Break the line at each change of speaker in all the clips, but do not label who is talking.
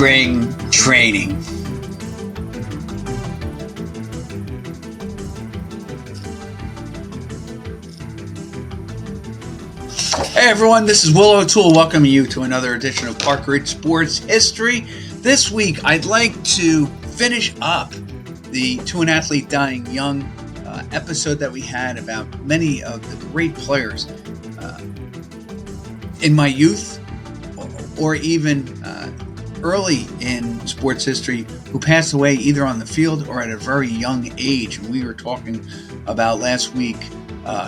spring training. Hey everyone, this is Will O'Toole welcoming you to another edition of Park Ridge Sports History. This week I'd like to finish up the To an Athlete Dying Young episode that we had about many of the great players in my youth or even early in sports history who passed away either on the field or at a very young age. And we were talking about last week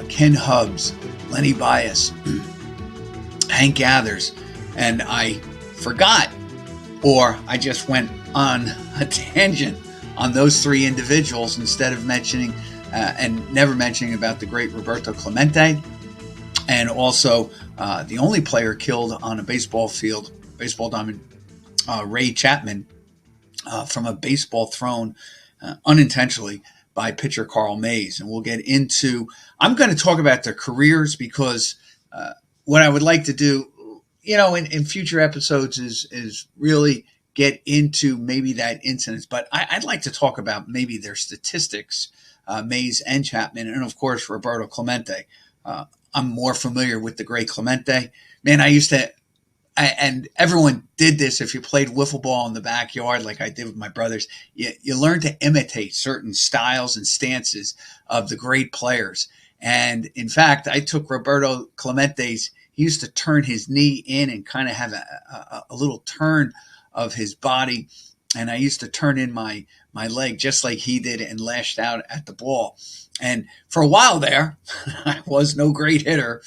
Ken Hubbs, Lenny Bias, Hank Gathers, and I forgot, or I just went on a tangent on those three individuals instead of mentioning and never mentioning about the great Roberto Clemente, and also the only player killed on a baseball field, baseball diamond, Ray Chapman, from a baseball thrown unintentionally by pitcher Carl Mays. And we'll get into, I'm going to talk about their careers because what I would like to do, in future episodes is really get into maybe that incident. But I'd like to talk about maybe their statistics, Mays and Chapman, and of course, Roberto Clemente. I'm more familiar with the great Clemente. Man, and everyone did this if you played wiffle ball in the backyard like I did with my brothers. You learn to imitate certain styles and stances of the great players. And in fact, I took Roberto Clemente's, he used to turn his knee in and kind of have a little turn of his body. And I used to turn in my leg just like he did and lashed out at the ball. And for a while there, I was no great hitter,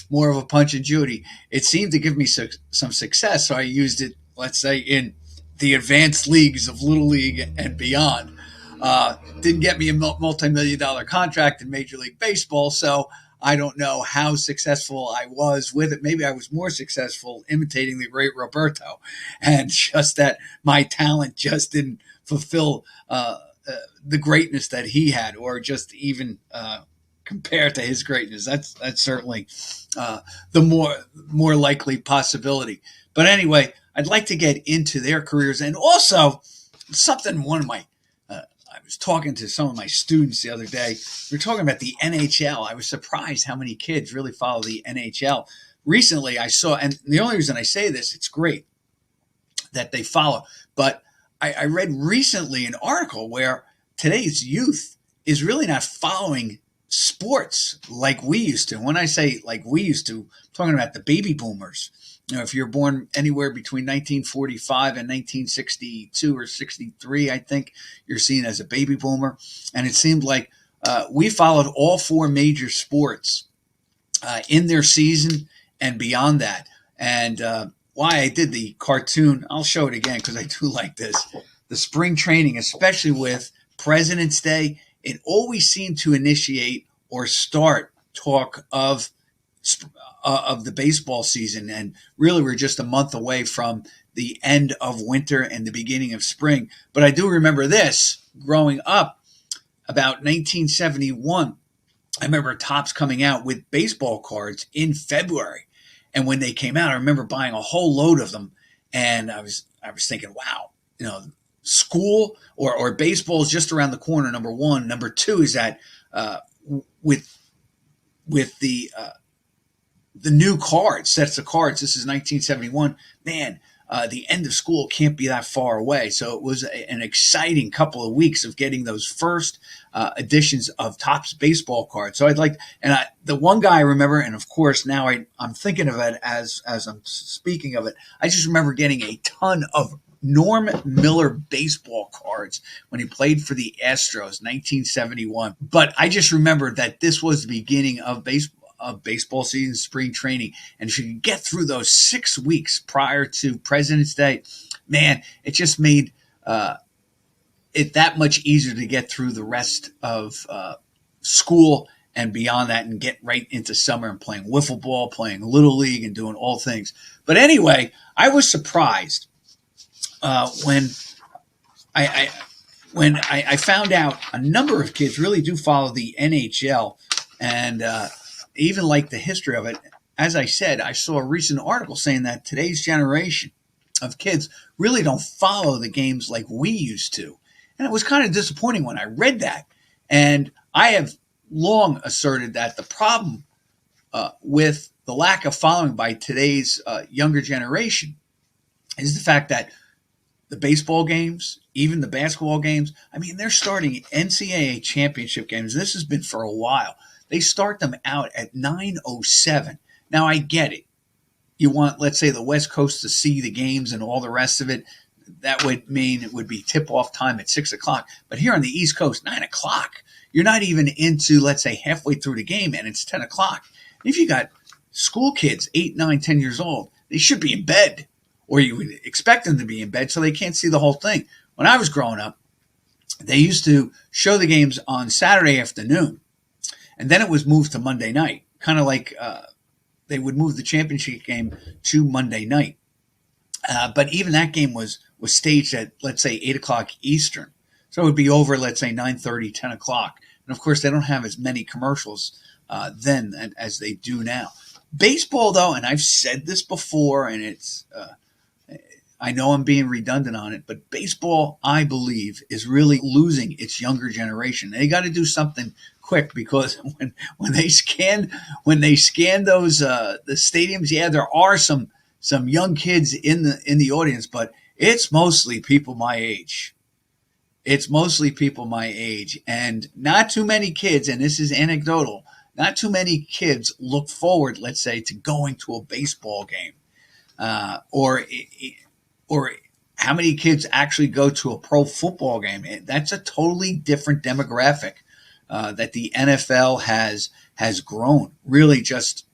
more of a punch and Judy. It seemed to give me some success, so I used it, let's say, in the advanced leagues of Little League and beyond. Didn't get me a multi-million-dollar contract in Major League Baseball, so I don't know how successful I was with it. Maybe I was more successful imitating the great Roberto, and just that my talent just didn't fulfill the greatness that he had, or just even compared to his greatness. That's certainly the more likely possibility. But anyway, I'd like to get into their careers, and also something I was talking to some of my students the other day. We were talking about the NHL. I was surprised how many kids really follow the NHL. Recently, I saw, and the only reason I say this, it's great that they follow, but I read recently an article where today's youth is really not following sports like we used to. When I say like we used to, I'm talking about the baby boomers. If you're born anywhere between 1945 and 1962 or 63, I think you're seen as a baby boomer. And it seemed like we followed all four major sports in their season and beyond that. And why I did the cartoon, I'll show it again because I do like this. The spring training, especially with President's Day, it always seemed to initiate or start talk of the baseball season. And really, we're just a month away from the end of winter and the beginning of spring. But I do remember this growing up about 1971. I remember Topps coming out with baseball cards in February. And when they came out, I remember buying a whole load of them. And I was thinking, wow, school or baseball is just around the corner, number one. Number two is that with the new cards, sets of cards, this is 1971, man, the end of school can't be that far away. So it was an exciting couple of weeks of getting those first editions of Topps baseball cards. So the one guy I remember, and of course now I'm thinking of it as I'm speaking of it, I just remember getting a ton of Norm Miller baseball cards when he played for the Astros, 1971. But I just remember that this was the beginning of baseball season, spring training. And if you could get through those 6 weeks prior to President's Day, man, it just made it that much easier to get through the rest of school and beyond that and get right into summer and playing wiffle ball, playing Little League, and doing all things. But anyway, I was surprised when I found out a number of kids really do follow the NHL and even like the history of it. As I said, I saw a recent article saying that today's generation of kids really don't follow the games like we used to. And it was kind of disappointing when I read that. And I have long asserted that the problem with the lack of following by today's younger generation is the fact that the baseball games, even the basketball games, I mean, they're starting NCAA championship games. This has been for a while. They start them out at 9:07. Now, I get it. You want, let's say, the West Coast to see the games and all the rest of it. That would mean it would be tip-off time at 6 o'clock. But here on the East Coast, 9 o'clock, you're not even into, let's say, halfway through the game, and it's 10 o'clock. If you got school kids, 8, 9, 10 years old, they should be in bed, or you would expect them to be in bed so they can't see the whole thing. When I was growing up, they used to show the games on Saturday afternoon, and then it was moved to Monday night, kind of like they would move the championship game to Monday night. But even that game was staged at, let's say, 8 o'clock Eastern. So it would be over, let's say, 9:30, 10 o'clock. And, of course, they don't have as many commercials then as they do now. Baseball, though, and I've said this before, and it's I know I'm being redundant on it, but baseball, I believe, is really losing its younger generation. They got to do something quick because when they scan those the stadiums, yeah, there are some young kids in the audience, but it's mostly people my age. It's mostly people my age, and not too many kids, and this is anecdotal, not too many kids look forward, let's say, to going to a baseball game, or how many kids actually go to a pro football game. That's a totally different demographic that the NFL has grown. Really, just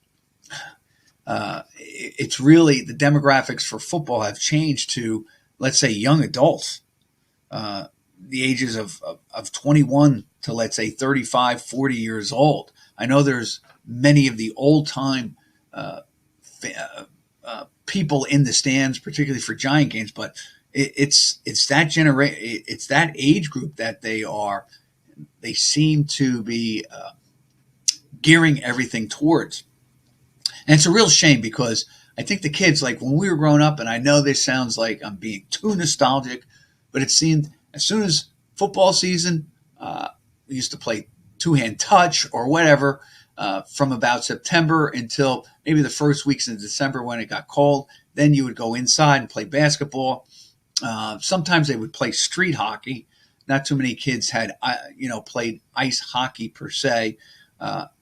it's really the demographics for football have changed to, let's say, young adults, the ages of 21 to, let's say, 35, 40 years old. I know there's many of the old time people in the stands, particularly for Giant games, but it's that age group that they seem to be gearing everything towards. And it's a real shame because I think the kids, like when we were growing up, and I know this sounds like I'm being too nostalgic, but it seemed as soon as football season, we used to play two-hand touch or whatever, from about September until maybe the first weeks in December when it got cold. Then you would go inside and play basketball. Sometimes they would play street hockey. Not too many kids had, played ice hockey per se.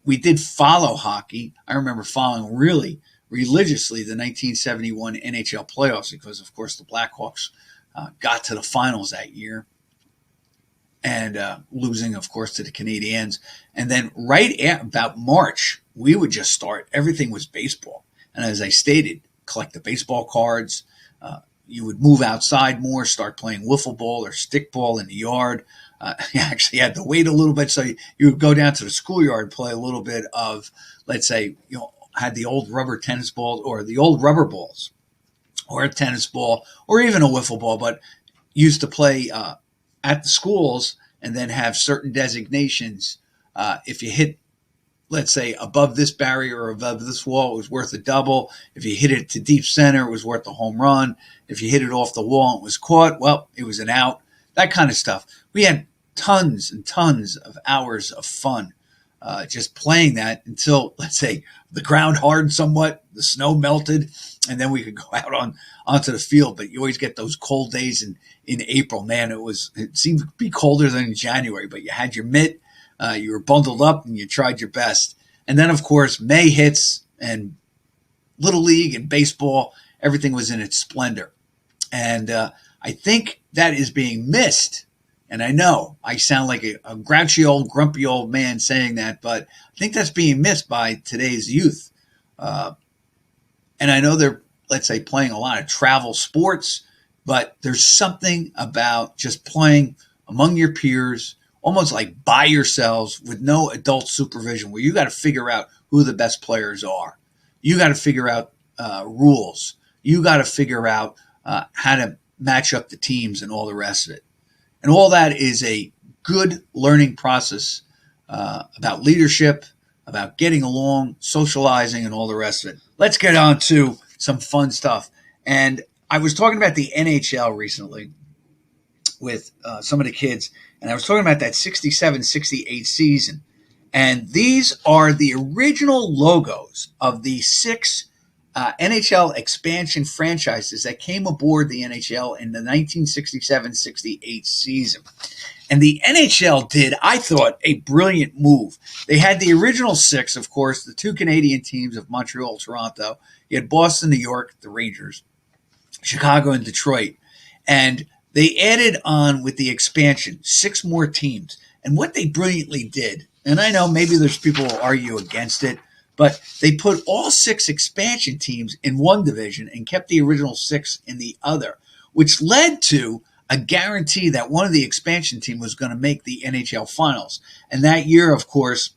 We did follow hockey. I remember following really religiously the 1971 NHL playoffs because, of course, the Blackhawks got to the finals that year. And losing, of course, to the Canadiens. And then about March, we would just start. Everything was baseball. And as I stated, collect the baseball cards. You would move outside more, start playing wiffle ball or stickball in the yard. You actually had to wait a little bit. So you would go down to the schoolyard, play a little bit of, let's say, had the old rubber tennis ball or the old rubber balls or a tennis ball or even a wiffle ball, but used to play at the schools and then have certain designations. If you hit, let's say, above this barrier or above this wall, it was worth a double. If you hit it to deep center, it was worth a home run. If you hit it off the wall and it was caught, well, it was an out. That kind of stuff. We had tons and tons of hours of fun just playing that until, let's say, the ground hardened somewhat, the snow melted, and then we could go out onto the field. But you always get those cold days in April. Man, it seemed to be colder than in January, but you had your mitt, you were bundled up, and you tried your best. And then, of course, May hits, and Little League and baseball, everything was in its splendor. And I think that is being missed. And I know I sound like a grouchy old, grumpy old man saying that, but I think that's being missed by today's youth. And I know they're, let's say, playing a lot of travel sports, but there's something about just playing among your peers, almost like by yourselves with no adult supervision, where you got to figure out who the best players are. You got to figure out rules. You got to figure out how to match up the teams and all the rest of it. And all that is a good learning process about leadership, about getting along, socializing, and all the rest of it. Let's get on to some fun stuff. And I was talking about the NHL recently with some of the kids, and I was talking about that 67-68 season. And these are the original logos of the 6 NHL expansion franchises that came aboard the NHL in the 1967-68 season. And the NHL did, I thought, a brilliant move. They had the original 6, of course, the 2 Canadian teams of Montreal, Toronto. You had Boston, New York, the Rangers, Chicago, and Detroit. And they added on with the expansion 6 more teams. And what they brilliantly did, and I know maybe there's people who argue against it, but they put all 6 expansion teams in one division and kept the original 6 in the other, which led to a guarantee that one of the expansion team was going to make the NHL finals. And that year, of course,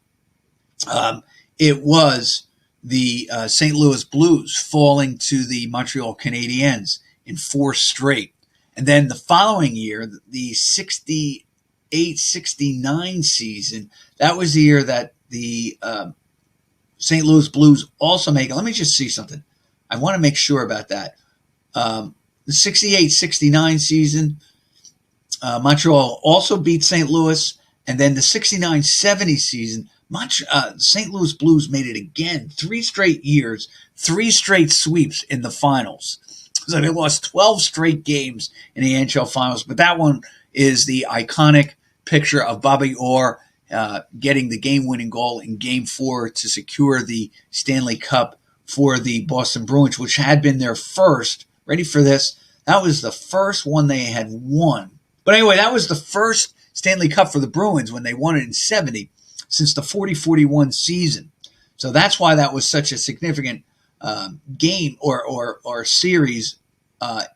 it was the St. Louis Blues falling to the Montreal Canadiens in 4 straight. And then the following year, the 68-69 season, that was the year that the St. Louis Blues also make it. Let me just see something. I want to make sure about that. The 68-69 season, Montreal also beat St. Louis. And then the 69-70 season, St. Louis Blues made it again. 3 straight years, 3 straight sweeps in the finals. So they lost 12 straight games in the NHL finals. But that one is the iconic picture of Bobby Orr getting the game-winning goal in Game 4 to secure the Stanley Cup for the Boston Bruins, which had been their first. Ready for this? That was the first one they had won. But anyway, that was the first Stanley Cup for the Bruins when they won it in 70 since the 40-41 season. So that's why that was such a significant game or series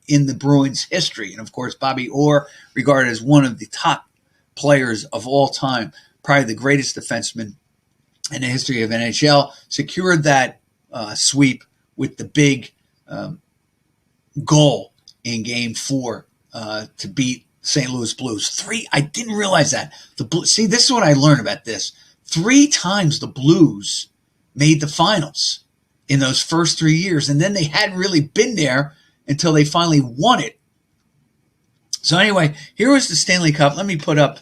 in the Bruins' history. And, of course, Bobby Orr, regarded as one of the top players of all time, probably the greatest defenseman in the history of NHL, secured that sweep with the big goal in Game 4 to beat St. Louis Blues. 3, I didn't realize that. See, this is what I learned about this. 3 times the Blues made the finals in those first 3 years, and then they hadn't really been there until they finally won it. So anyway, here was the Stanley Cup. Let me put up,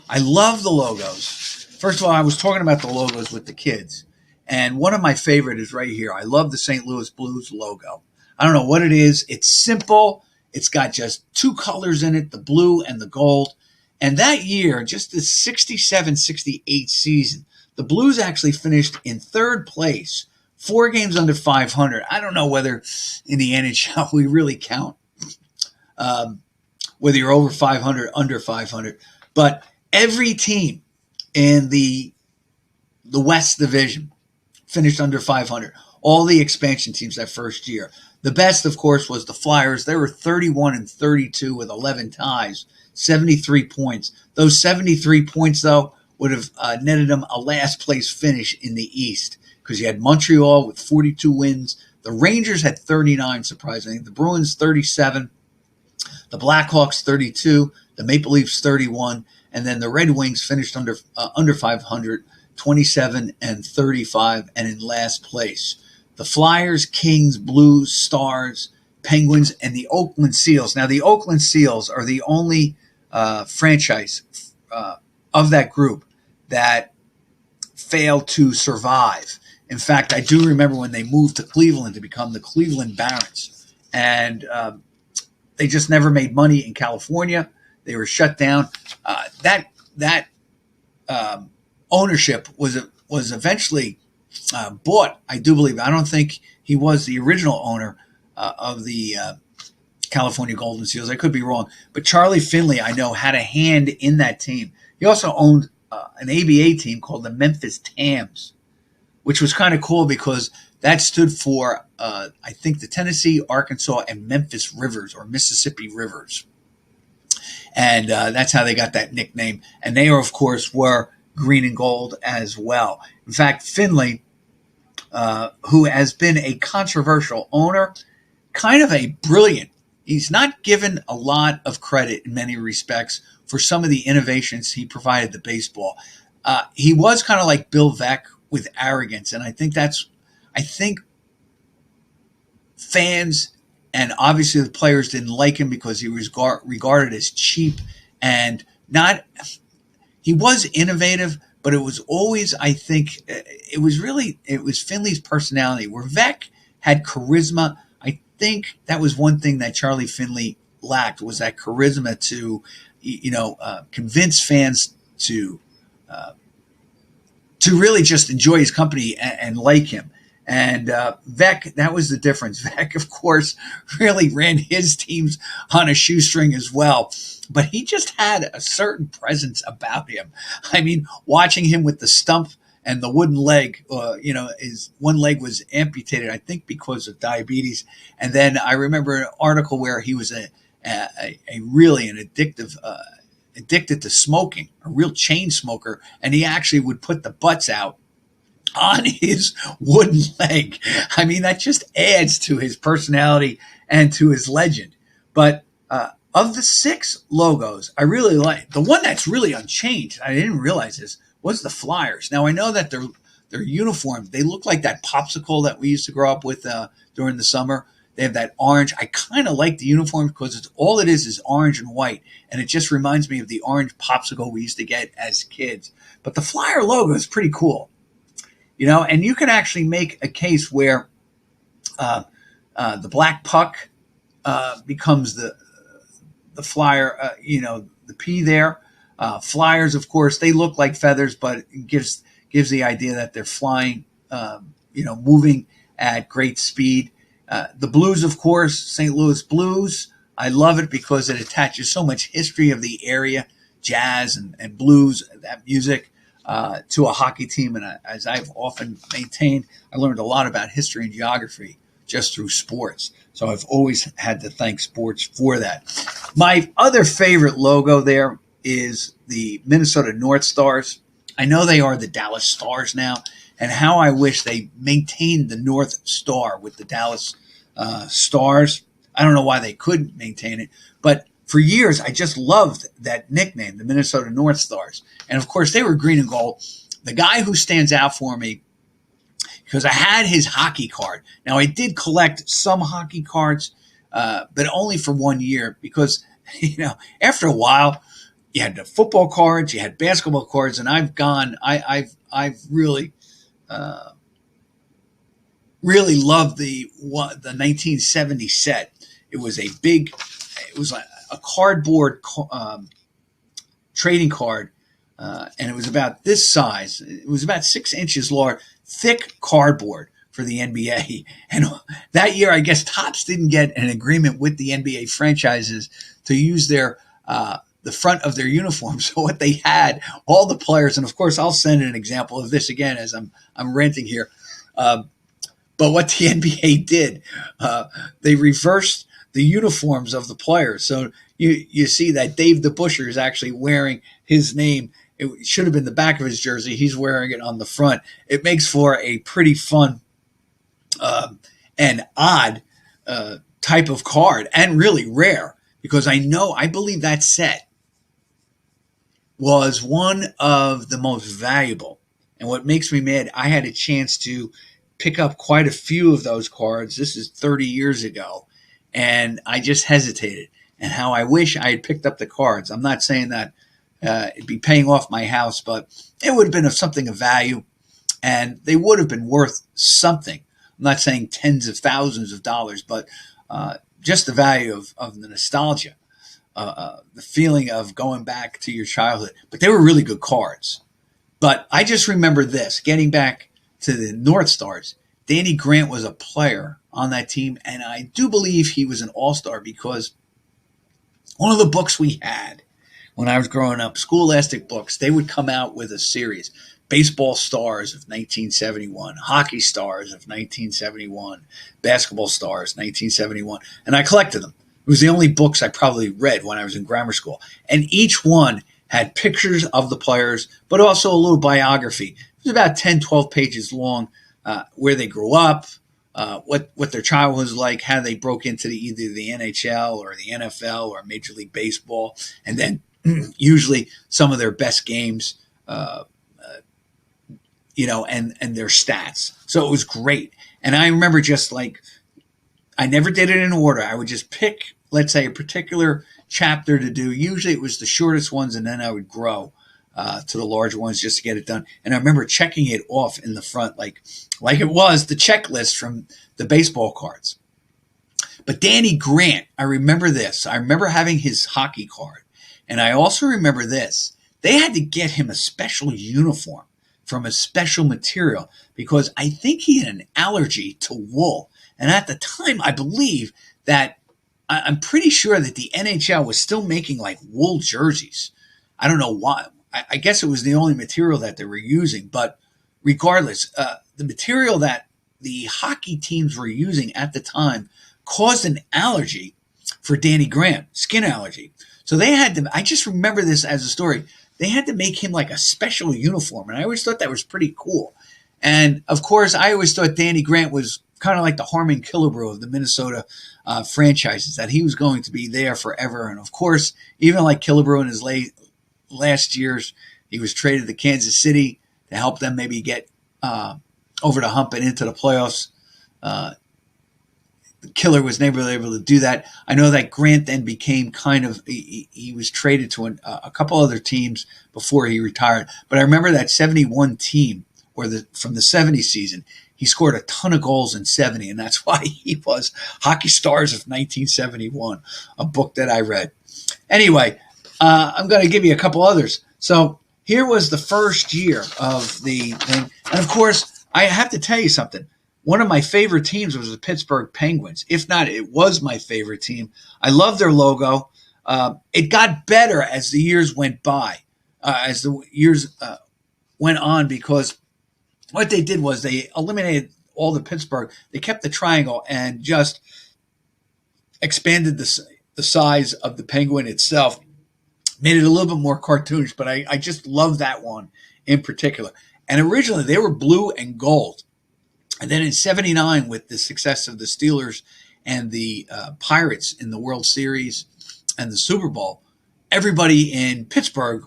I love the logos. First of all, I was talking about the logos with the kids, and one of my favorite is right here. I love the St. Louis Blues logo. I don't know what it is. It's simple. It's got just 2 colors in it, the blue and the gold. And that year, just the 67-68 season, the Blues actually finished in 3rd place, 4 games under 500. I don't know whether in the NHL we really count whether you're over 500, under 500. But every team in the West Division finished under 500. All the expansion teams that first year. The best, of course, was the Flyers. They were 31-32 with 11 ties, 73 points. Those 73 points, though, would have netted them a last-place finish in the East because you had Montreal with 42 wins. The Rangers had 39, surprisingly. The Bruins, 37. The Blackhawks, 32. The Maple Leafs, 31. And then the Red Wings finished under 500, 27-35, and in last place. The Flyers, Kings, Blues, Stars, Penguins, and the Oakland Seals. Now, the Oakland Seals are the only franchise of that group that failed to survive. In fact, I do remember when they moved to Cleveland to become the Cleveland Barons. And they just never made money in California. They were shut down. That ownership was eventually bought, I do believe. I don't think he was the original owner of the California Golden Seals. I could be wrong. But Charlie Finley, I know, had a hand in that team. He also owned an ABA team called the Memphis Tams, which was kind of cool because that stood for, I think, the Tennessee, Arkansas, and Memphis Rivers, or Mississippi Rivers. And that's how they got that nickname. And they, of course, were green and gold as well. In fact, Finley, who has been a controversial owner, kind of a brilliant. He's not given a lot of credit in many respects for some of the innovations he provided to baseball. He was kind of like Bill Veeck with arrogance, and I think fans and obviously the players didn't like him because he was regarded as cheap and not. He was innovative, but it was always, I think, it was Finley's personality. Where Vec had charisma, I think that was one thing that Charlie Finley lacked, was that charisma to, convince fans to really just enjoy his company and like him. And Vec, that was the difference. Vec, of course, really ran his teams on a shoestring as well. But he just had a certain presence about him. I mean, watching him with the stump and the wooden leg, his one leg was amputated, I think, because of diabetes. And then I remember an article where he was a really an addicted to smoking, a real chain smoker, and he actually would put the butts out on his wooden leg. I mean, that just adds to his personality and to his legend. But of the 6 logos, I really like the one that's really unchanged. I didn't realize this was the Flyers. Now I know that their uniforms, they look like that popsicle that we used to grow up with during the summer. They have that orange. I kind of like the uniform because it's all it is orange and white, and it just reminds me of the orange popsicle we used to get as kids. But the Flyer logo is pretty cool, and you can actually make a case where the black puck becomes the Flyer, the P there. Flyers, of course, they look like feathers, but it gives the idea that they're flying, moving at great speed. The Blues, of course, St. Louis Blues. I love it because it attaches so much history of the area, jazz and blues, that music, to a hockey team. And as I've often maintained, I learned a lot about history and geography just through sports. So I've always had to thank sports for that. My other favorite logo there is the Minnesota North Stars. I know they are the Dallas Stars now, and how I wish they maintained the North Star with the Dallas Stars. I don't know why they couldn't maintain it, but for years I just loved that nickname, the Minnesota North Stars. And of course they were green and gold. The guy who stands out for me, because I had his hockey card. Now I did collect some hockey cards, but only for 1 year because, after a while you had the football cards, you had basketball cards, and I've really loved the 1970 set. It was like a cardboard trading card, and it was about this size. It was about 6 inches long, thick cardboard for the NBA. And that year, I guess Topps didn't get an agreement with the NBA franchises to use the front of their uniforms. So what they had, all the players, and of course, I'll send an example of this again as I'm ranting here. But what the NBA did, they reversed the uniforms of the players. So you see that Dave DeBusschere is actually wearing his name. It should have been the back of his jersey. He's wearing it on the front. It makes for a pretty fun and odd type of card, and really rare, because I believe that set was one of the most valuable. And what makes me mad, I had a chance to pick up quite a few of those cards. This is 30 years ago, and I just hesitated. And how I wish I had picked up the cards. I'm not saying that it'd be paying off my house, but it would have been of something of value, and they would have been worth something. I'm not saying tens of thousands of dollars, but just the value of the nostalgia, the feeling of going back to your childhood. But they were really good cards. But I just remember this, getting back to the North Stars. Danny Grant was a player on that team, and I do believe he was an all-star because one of the books we had when I was growing up, Scholastic books, they would come out with a series. Baseball Stars of 1971, Hockey Stars of 1971, Basketball Stars 1971, and I collected them. It was the only books I probably read when I was in grammar school. And each one had pictures of the players, but also a little biography. It was about 10, 12 pages long, where they grew up, what their childhood was like, how they broke into either the NHL or the NFL or Major League Baseball, and then usually some of their best games, and their stats. So it was great. And I remember I never did it in order. I would just pick, let's say, a particular chapter to do. Usually it was the shortest ones, and then I would grow to the larger ones just to get it done. And I remember checking it off in the front like it was the checklist from the baseball cards. But Danny Grant, I remember this. I remember having his hockey card. And I also remember this. They had to get him a special uniform from a special material because I think he had an allergy to wool. And at the time, I believe that I'm pretty sure that the NHL was still making like wool jerseys. I don't know why. I guess it was the only material that they were using. But regardless, the material that the hockey teams were using at the time caused an allergy for Danny Grant, skin allergy. So they had to, I just remember this as a story. They had to make him like a special uniform. And I always thought that was pretty cool. And of course, I always thought Danny Grant was kind of like the Harmon Killebrew of the Minnesota franchises, that he was going to be there forever. And of course, even like Killebrew in his last years, he was traded to Kansas City to help them maybe get over the hump and into the playoffs. Killer was never able to do that. I know that Grant then became kind of, he was traded to a couple other teams before he retired. But I remember that 71 team, or from the 70 season, he scored a ton of goals in 70, and that's why he was Hockey Stars of 1971, a book that I read. Anyway, I'm going to give you a couple others. So here was the first year of the thing. And of course, I have to tell you something. One of my favorite teams was the Pittsburgh Penguins. If not, it was my favorite team. I love their logo. It got better as the years went by, as the years went on, because what they did was they eliminated all the Pittsburgh. They kept the triangle and just expanded the size of the Penguin itself, made it a little bit more cartoonish, but I just love that one in particular. And originally they were blue and gold. And then in 79, with the success of the Steelers and the Pirates in the World Series and the Super Bowl, everybody in Pittsburgh,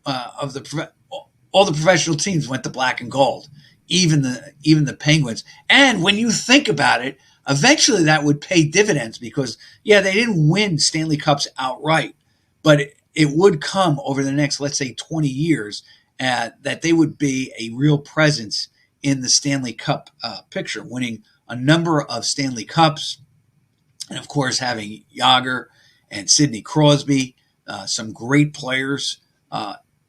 all the professional teams went to black and gold, even the Penguins. And when you think about it, eventually that would pay dividends because, yeah, they didn't win Stanley Cups outright, but it would come over the next, let's say, 20 years that they would be a real presence in the Stanley Cup picture, winning a number of Stanley Cups, and of course having Yager and Sidney Crosby, some great players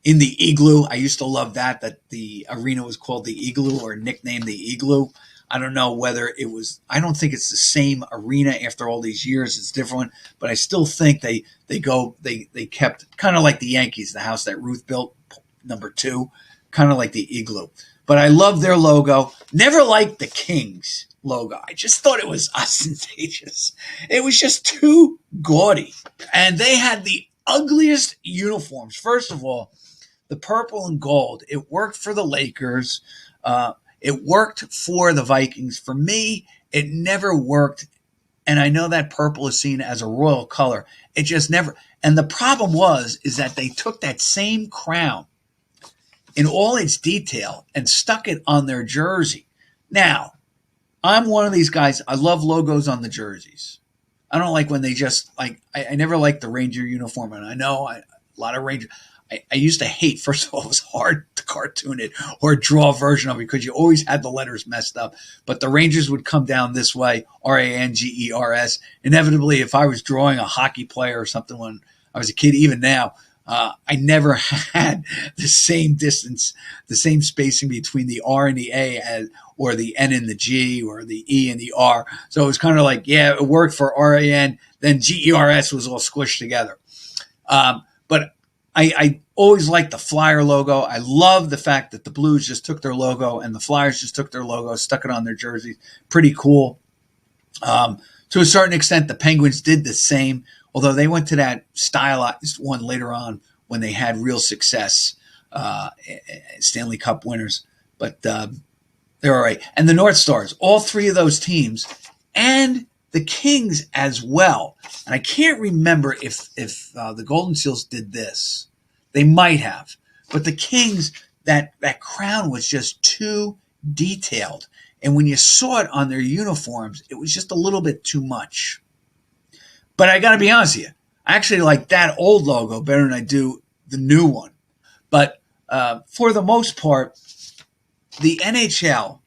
in the Igloo. I used to love that the arena was called the Igloo, or nicknamed the Igloo. I don't know whether it was, I don't think it's the same arena after all these years. It's a different one, but I still think they kept kind of like the Yankees, the house that Ruth built, number 2, kind of like the Igloo. But I love their logo. Never liked the Kings logo. I just thought it was ostentatious. It was just too gaudy. And they had the ugliest uniforms. First of all, the purple and gold. It worked for the Lakers. It worked for the Vikings. For me, it never worked. And I know that purple is seen as a royal color. It just never. And the problem is that they took that same crown in all its detail and stuck it on their jersey. Now, I'm one of these guys. I love logos on the jerseys. I don't like when they just like. I never liked the Ranger uniform, and I know a lot of Ranger. I used to hate. First of all, it was hard to cartoon it or draw a version of it because you always had the letters messed up. But the Rangers would come down this way, Rangers. Inevitably, if I was drawing a hockey player or something when I was a kid, even now, I never had the same distance, the same spacing between the R and the A, or the N and the G, or the E and the R. So it was kind of like, yeah, it worked for RAN, then GERS was all squished together. But I always liked the Flyer logo. I love the fact that the Blues just took their logo and the Flyers just took their logo, stuck it on their jerseys. Pretty cool. To a certain extent, the Penguins did the same, although they went to that stylized one later on when they had real success, Stanley Cup winners. But they're all right. And the North Stars, all three of those teams, and the Kings as well. And I can't remember if the Golden Seals did this. They might have. But the Kings, that crown was just too detailed. And when you saw it on their uniforms, it was just a little bit too much. But I got to be honest with you, I actually like that old logo better than I do the new one. But for the most part, the NHL,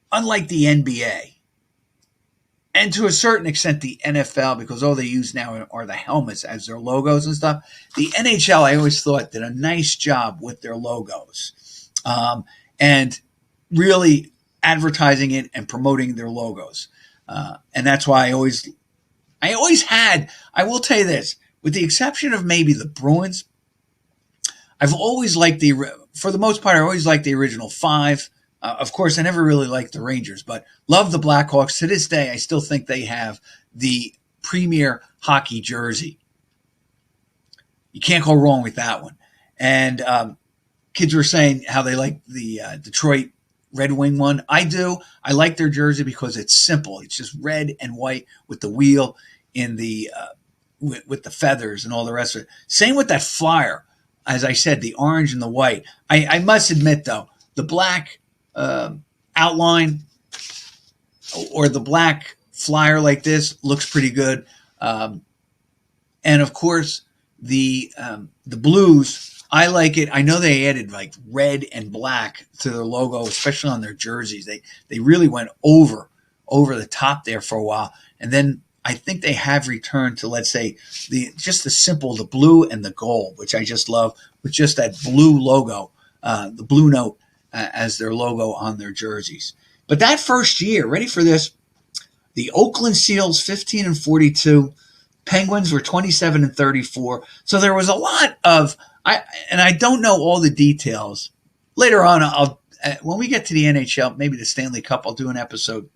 unlike the NBA, and to a certain extent the NFL, because all they use now are the helmets as their logos and stuff, the NHL, I always thought, did a nice job with their logos. And really advertising it and promoting their logos. And that's why I always had, I will tell you this, with the exception of maybe the Bruins, I've always liked for the most part, I always liked the original 5. Of course, I never really liked the Rangers, but love the Blackhawks. To this day, I still think they have the premier hockey jersey. You can't go wrong with that one. And kids were saying how they like the Detroit Red Wing one. I do. I like their jersey because it's simple. It's just red and white with the wheel in the with the feathers and all the rest of it. Same with that Flyer. As I said, the orange and the white. I must admit, though, the black outline or the black Flyer like this looks pretty good. And, of course, the Blues, I like it. I know they added like red and black to their logo, especially on their jerseys. They really went over the top there for a while. And then I think they have returned to, let's say, the blue and the gold, which I just love, with just that blue logo, the blue note as their logo on their jerseys. But that first year, ready for this, the Oakland Seals 15-42, Penguins were 27-34. So there was a lot of, I don't know all the details. Later on, when we get to the NHL, maybe the Stanley Cup, I'll do an episode.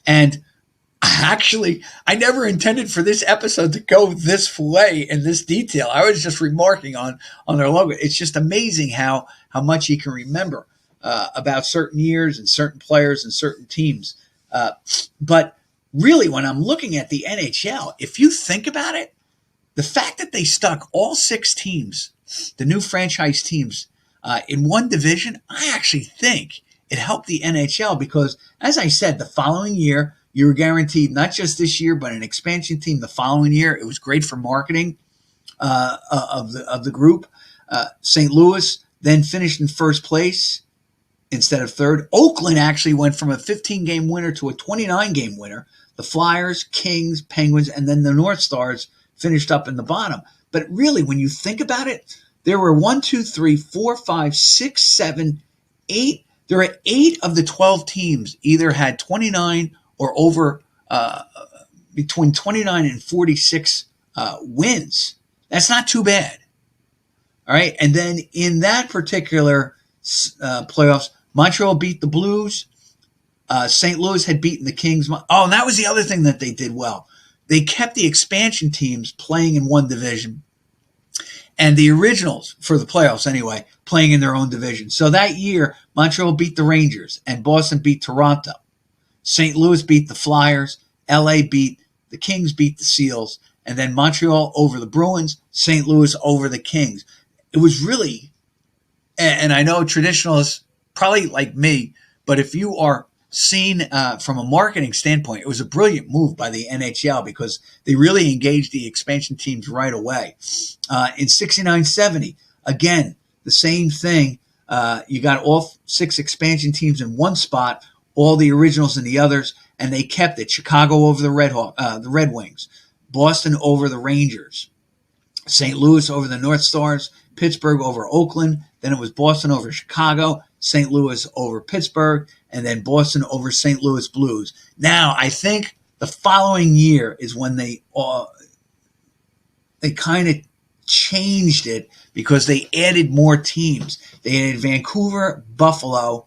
And actually, I never intended for this episode to go this way in this detail. I was just remarking on their logo. It's just amazing how much you can remember about certain years and certain players and certain teams. But really, when I'm looking at the NHL, if you think about it, the fact that they stuck all 6 teams, the new franchise teams, in one division, I actually think it helped the NHL because, as I said, the following year, you were guaranteed not just this year, but an expansion team the following year. It was great for marketing of the group. St. Louis then finished in first place instead of third. Oakland actually went from a 15-game winner to a 29-game winner. The Flyers, Kings, Penguins, and then the North Stars finished up in the bottom. But really, when you think about it, there were 1, 2, 3, 4, 5, 6, 7, 8. There are 8 of the 12 teams either had 29 or over between 29 and 46 wins. That's not too bad. All right. And then in that particular playoffs, Montreal beat the Blues. St. Louis had beaten the Kings. Oh, and that was the other thing that they did well. They kept the expansion teams playing in one division and the originals, for the playoffs anyway, playing in their own division. So that year, Montreal beat the Rangers and Boston beat Toronto. St. Louis beat the Flyers, LA beat the Kings, beat the Seals, and then Montreal over the Bruins, St. Louis over the Kings. It was really, and I know traditionalists probably like me, but if you are seen from a marketing standpoint, it was a brilliant move by the NHL because they really engaged the expansion teams right away. In 69-70, again, the same thing. You got all 6 expansion teams in one spot, all the originals in the others, and they kept it. Chicago over the Red Wings, Boston over the Rangers, St. Louis over the North Stars, Pittsburgh over Oakland. Then it was Boston over Chicago, St. Louis over Pittsburgh, and then Boston over St. Louis Blues. Now, I think the following year is when they kind of changed it because they added more teams. They added Vancouver, Buffalo,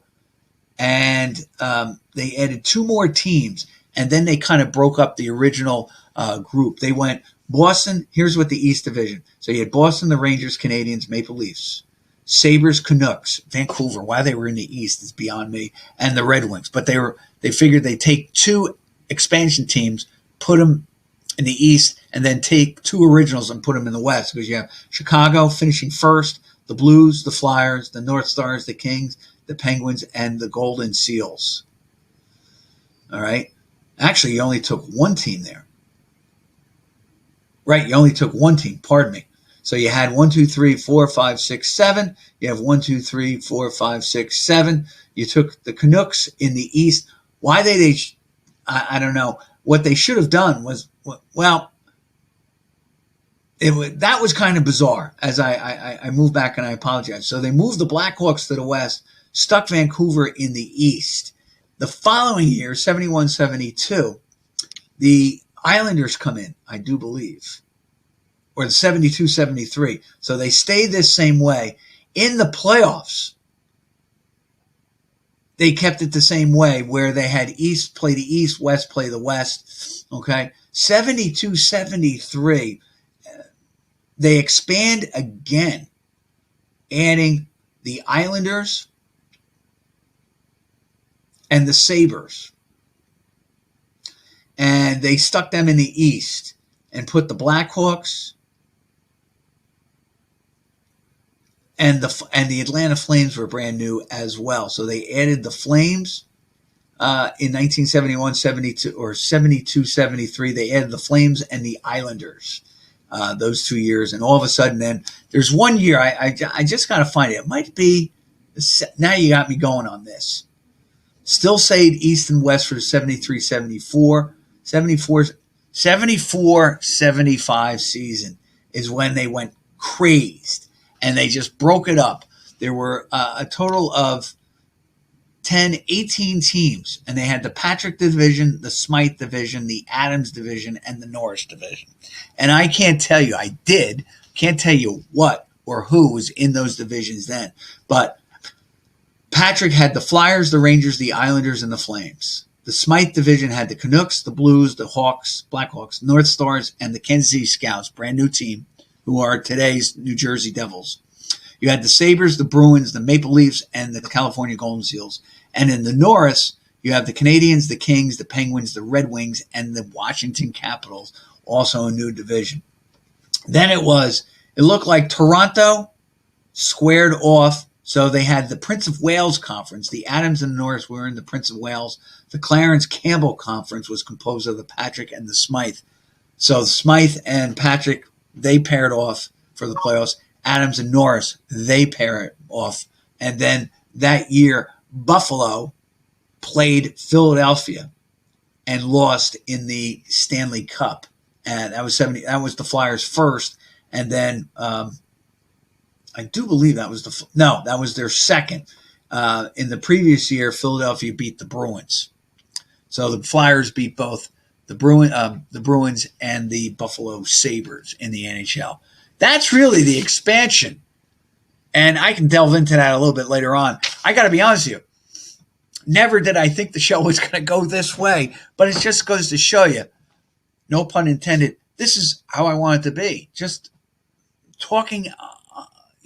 and they added 2 more teams, and then they kind of broke up the original group. They went Boston, here's what the East Division. So you had Boston, the Rangers, Canadiens, Maple Leafs, Sabres, Canucks, Vancouver. Why they were in the East is beyond me, and the Red Wings. But they figured they'd take 2 expansion teams, put them in the East, and then take 2 originals and put them in the West because you have Chicago finishing first, the Blues, the Flyers, the North Stars, the Kings, the Penguins, and the Golden Seals. All right. Actually, you only took one team there. Right. You only took one team. Pardon me. So you had 1, 2, 3, 4, 5, 6, 7. You have 1, 2, 3, 4, 5, 6, 7. You took the Canucks in the East. Why I don't know. What they should have done was, well, that was kind of bizarre as I moved back, and I apologize. So they moved the Blackhawks to the West, stuck Vancouver in the East. The following year, 71-72, the Islanders come in, I do believe, or the 72-73. So they stayed this same way. In the playoffs, they kept it the same way, where they had East play the East, West play the West. Okay, 72-73. They expand again, adding the Islanders and the Sabres. And they stuck them in the East and put the Blackhawks and the Atlanta Flames were brand new as well. So they added the Flames in 1971-72 or 72-73. They added the Flames and the Islanders those 2 years. And all of a sudden then there's 1 year, I just got to find it. It might be, now you got me going on this. Still stayed East and West for the 73-74. 74-75 season is when they went crazed and they just broke it up. There were a total of 18 teams, and they had the Patrick division, the Smythe division, the Adams division, and the Norris division. And I can't tell you, can't tell you what or who was in those divisions then, but Patrick had the Flyers, the Rangers, the Islanders, and the Flames. The Smythe division had the Canucks, the Blues, the Hawks, Blackhawks, North Stars, and the Kansas City Scouts, brand new team, who are today's New Jersey Devils. You had the Sabres, the Bruins, the Maple Leafs, and the California Golden Seals. And in the Norris, you have the Canadiens, the Kings, the Penguins, the Red Wings, and the Washington Capitals, also a new division. Then it looked like Toronto squared off. So they had the Prince of Wales Conference. The Adams and the Norris were in the Prince of Wales. The Clarence Campbell Conference was composed of the Patrick and the Smythe. So Smythe and Patrick, they paired off for the playoffs. Adams and Norris, they paired off. And then that year, Buffalo played Philadelphia and lost in the Stanley Cup. And that was the Flyers first. And then I do believe that was that was their second. In the previous year, Philadelphia beat the Bruins. So the Flyers beat both the Bruins and the Buffalo Sabres in the NHL. That's really the expansion. And I can delve into that a little bit later on. I got to be honest with you. Never did I think the show was going to go this way, but it just goes to show you, no pun intended, this is how I want it to be. Just talking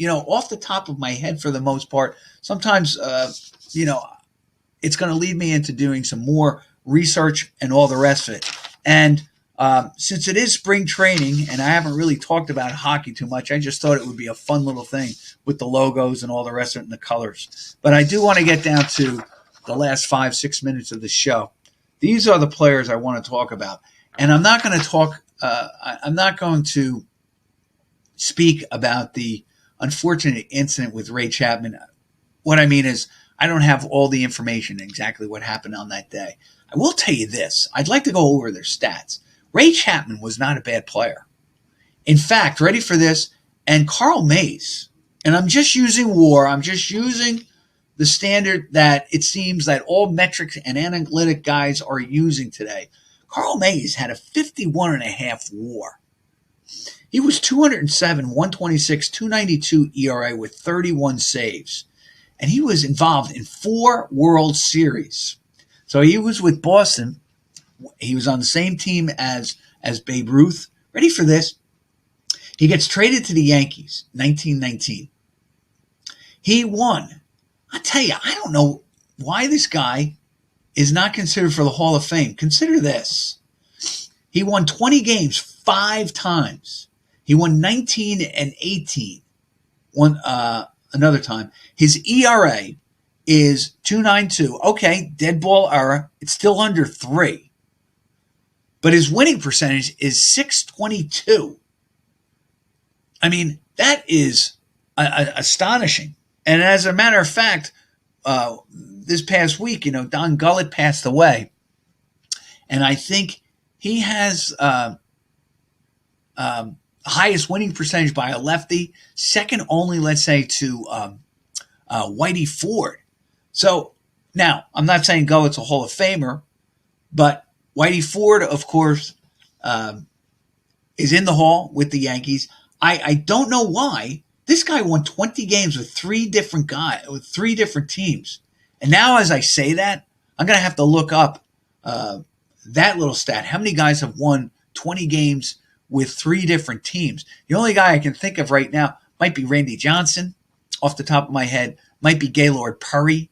off the top of my head for the most part. Sometimes, it's going to lead me into doing some more research and all the rest of it. And since it is spring training and I haven't really talked about hockey too much, I just thought it would be a fun little thing with the logos and all the rest of it and the colors. But I do want to get down to the last 5-6 minutes of the show. These are the players I want to talk about. And I'm not going to I'm not going to speak about the unfortunate incident with Ray Chapman. What I mean is I don't have all the information exactly what happened on that day. I will tell you this. I'd like to go over their stats. Ray Chapman was not a bad player. In fact, ready for this, and Carl Mays, and I'm just using WAR, I'm just using the standard that it seems that all metrics and analytic guys are using today. Carl Mays had a 51.5 WAR. He was 207, 126, 292 ERA with 31 saves. And he was involved in 4 World Series. So he was with Boston. He was on the same team as Babe Ruth. Ready for this? He gets traded to the Yankees, 1919. He won. I tell you, I don't know why this guy is not considered for the Hall of Fame. Consider this. He won 20 games 5 times. He won 19 and 18 another time. His ERA is 292. Okay, dead ball era. It's still under 3. But his winning percentage is 622. I mean, that is astonishing. And as a matter of fact, this past week, Don Gullett passed away. And I think he has highest winning percentage by a lefty, second only, let's say, to Whitey Ford. So now, I'm not saying Gullett's a Hall of Famer, but Whitey Ford, of course, is in the Hall with the Yankees. I don't know why. This guy won 20 games with three different teams. And now as I say that, I'm going to have to look up that little stat. How many guys have won 20 games with 3 different teams? The only guy I can think of right now might be Randy Johnson, off the top of my head. Might be Gaylord Perry,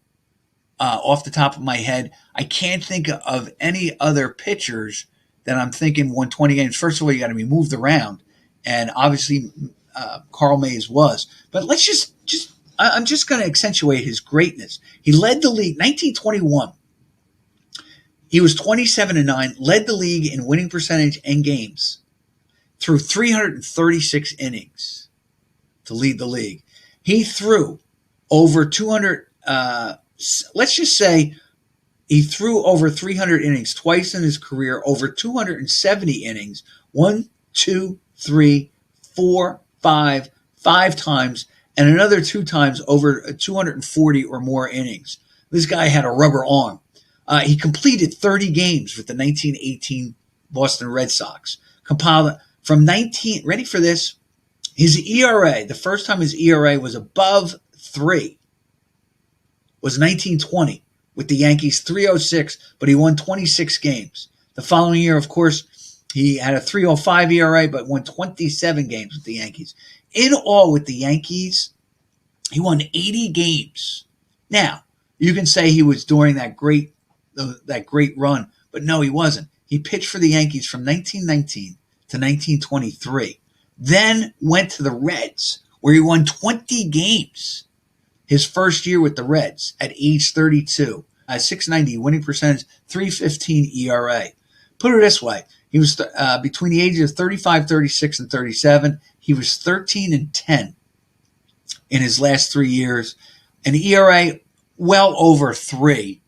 off the top of my head. I can't think of any other pitchers that I'm thinking won 20 games. First of all, you got to be moved around. And obviously, Carl Mays was. But I'm just going to accentuate his greatness. He led the league 1921. He was 27-9, led the league in winning percentage and games through 336 innings to lead the league. He threw over 200, let's just say he threw over 300 innings twice in his career, over 270 innings, 1, 2, 3, 4, 5 times, and another 2 times over 240 or more innings. This guy had a rubber arm. He completed 30 games with the 1918 Boston Red Sox. Compiled from 19, ready for this? His ERA, the first time his ERA was above 3, was 1920 with the Yankees, 306, but he won 26 games. The following year, of course, he had a 305 ERA, but won 27 games with the Yankees. In all, with the Yankees, he won 80 games. Now, you can say he was during that great run, but no, he wasn't. He pitched for the Yankees from 1919 to 1923, then went to the Reds, where he won 20 games his first year with the Reds at age 32. 690 winning percentage, 315 ERA. Put it this way, he was between the ages of 35, 36, and 37. He was 13-10 in his last 3 years, an ERA well over 3.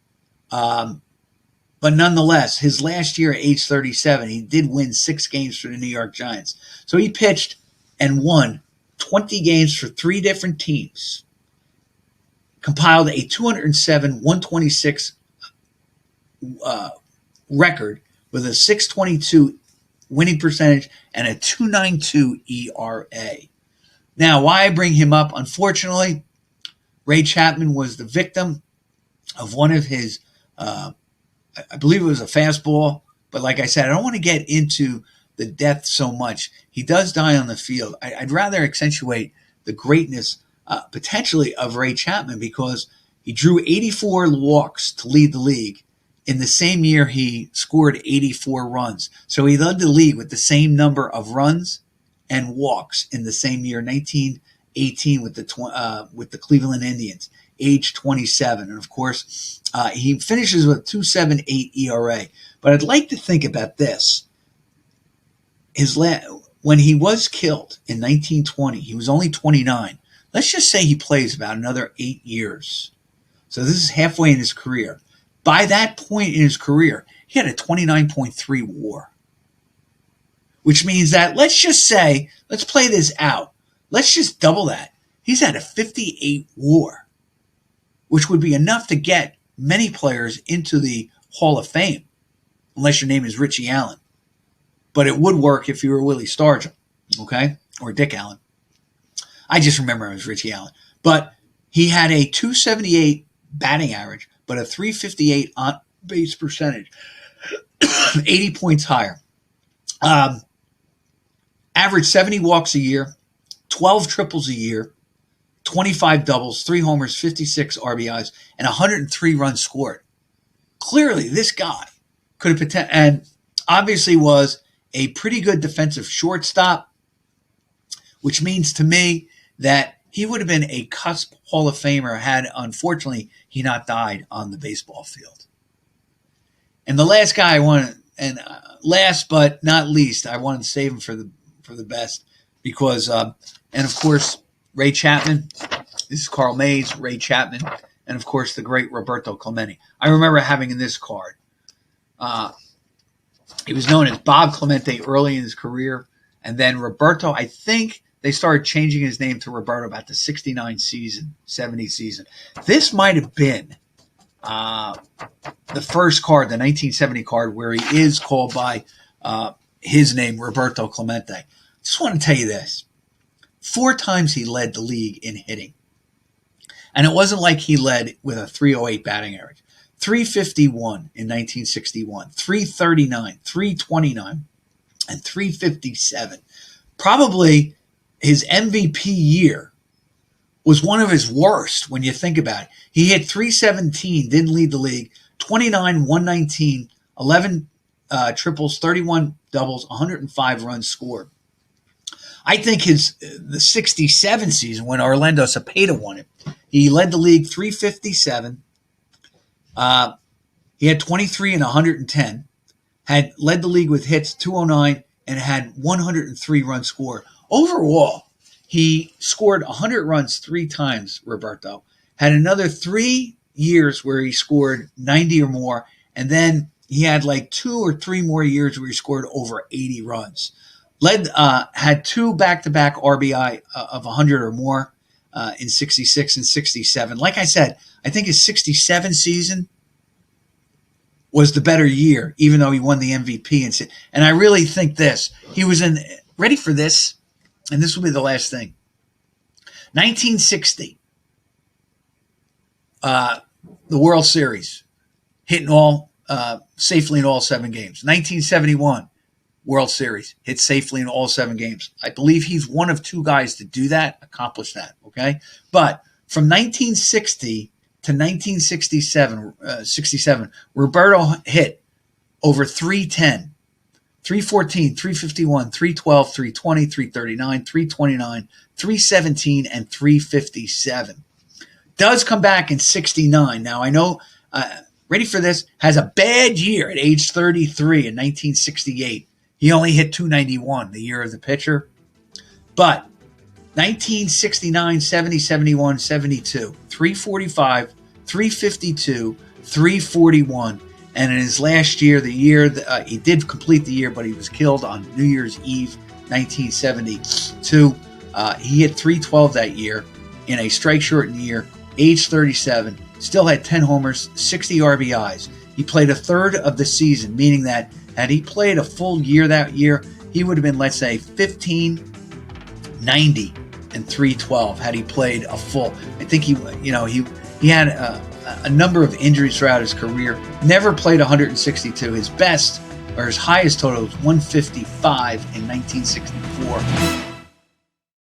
But nonetheless, his last year at age 37, he did win 6 games for the New York Giants. So he pitched and won 20 games for 3 different teams. Compiled a 207-126 record with a 622 winning percentage and a 292 ERA. Now, why I bring him up, unfortunately, Ray Chapman was the victim of one of his I believe it was a fastball, but like I said, I don't want to get into the death so much. He does die on the field. I'd rather accentuate the greatness potentially of Ray Chapman because he drew 84 walks to lead the league. In the same year, he scored 84 runs. So he led the league with the same number of runs and walks in the same year, 1918, with the Cleveland Indians, age 27. And of course, he finishes with 2.78 ERA. But I'd like to think about this. When he was killed in 1920, he was only 29. Let's just say he plays about another 8 years. So this is halfway in his career. By that point in his career, he had a 29.3 WAR. Which means that, let's play this out. Let's just double that. He's at a 58 WAR, which would be enough to get many players into the Hall of Fame, unless your name is Richie Allen. But it would work if you were Willie Stargell, okay? Or Dick Allen. I just remember him as Richie Allen. But he had a 278 batting average, but a 358 on-base percentage, 80 points higher. Averaged 70 walks a year, 12 triples a year, 25 doubles, 3 homers, 56 RBIs, and 103 runs scored. Clearly, this guy could have and obviously was a pretty good defensive shortstop, which means to me that he would have been a cusp Hall of Famer had, unfortunately, he not died on the baseball field. And the last guy I want, and last but not least, I wanted to save him for the best because, and of course, Ray Chapman. This is Carl Mays, Ray Chapman, and of course the great Roberto Clemente. I remember having in this card. He was known as Bob Clemente early in his career, and then Roberto. I think they started changing his name to Roberto about the 69 season, 70 season. This might have been the first card, the 1970 card, where he is called by his name, Roberto Clemente. Just want to tell you this. 4 times he led the league in hitting. And it wasn't like he led with a 308 batting average. 351 in 1961, 339, 329, and 357. Probably his MVP year was one of his worst when you think about it. He hit 317, didn't lead the league, 29, 119, 11 triples, 31 doubles, 105 runs scored. I think the 67 season when Orlando Cepeda won it, he led the league 357. He had 23 and 110, had led the league with hits 209, and had 103 runs scored. Overall, he scored 100 runs 3 times, Roberto. Had another 3 years where he scored 90 or more, and then he had like 2 or 3 more years where he scored over 80 runs. Had 2 back-to-back RBI of 100 or more in 66 and 67. Like I said, I think his 67 season was the better year, even though he won the MVP. And I really think this. He was ready for this, and this will be the last thing. 1960, the World Series, hitting safely in all 7 games. 1971, World Series, hit safely in all 7 games. I believe he's one of 2 guys to do that, accomplish that, okay? But from 1960 to 1967, Roberto hit over 310, 314, 351, 312, 320, 339, 329, 317, and 357. Does come back in 69. Now, I know, ready for this, has a bad year at age 33 in 1968. He only hit 291, the year of the pitcher. But 1969, 70, 71, 72, 345, 352, 341. And in his last year, the year he did complete the year, but he was killed on New Year's Eve, 1972. He hit 312 that year in a strike-shortened year, age 37, still had 10 homers, 60 RBIs. He played a third of the season, meaning that had he played a full year that year, he would have been, let's say, 15, 90, and 312 had he played a full. I think he had a number of injuries throughout his career. Never played 162. His best or his highest total was 155 in 1964.